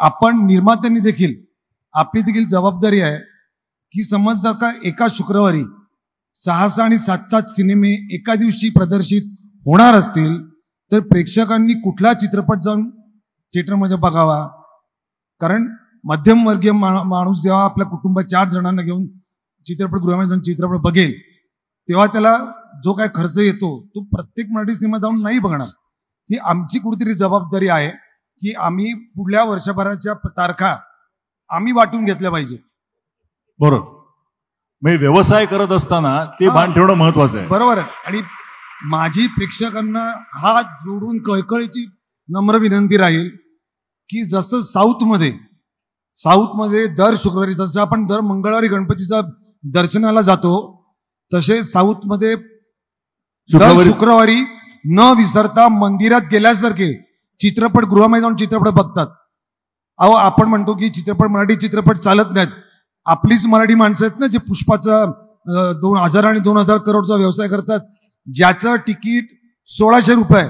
आपण निर्मात्यांनी देखील आपली देखील जबाबदारी आहे की समज जर का एका शुक्रवारी 6 आणि 7 सिनेमे एका दिवशी प्रदर्शित होणार असतील तर प्रेक्षकांनी कुठला चित्रपट जाऊन थिएटरमध्ये बघावा. कारण मध्यमवर्गीय माणूस जेव्हा आपल्या कुटुंबात 4 जणांना घेऊन चित्रपटगृहामध्ये जाऊन चित्रपट बघेल तेव्हा त्याला जो काय खर्च येतो तो प्रत्येक मराठी सिनेमा जाऊन नाही बघणार. ती आमची कुठेतरी जबाबदारी आहे की आम्ही पुढल्या वर्षभराच्या तारखा आम्ही वाटून घेतल्या पाहिजे. बरोबर. म्हणजे व्यवसाय करत असताना ते भान ठेवणं महत्वाचं आहे. बरोबर आहे. आणि माझी प्रेक्षकांना हात जोडून कळकळीची नम्र विनंती राहील की जसं साऊथमध्ये दर शुक्रवारी जसं आपण दर मंगळवारी गणपतीचा दर्शनाला जातो तसे साऊथमध्ये दर शुक्रवारी न विसरता मंदिरात गेल्यासारखे चित्रपटगृहामध्ये जाऊन चित्रपट बघतात. अहो आपण म्हणतो की मराठी चित्रपट चालत नाहीत. आपलीच मराठी माणसं आहेत ना जे पुष्पाचा 2000 आणि 2000 करोडचा व्यवसाय करतात, ज्याचं तिकीट 1600 रुपये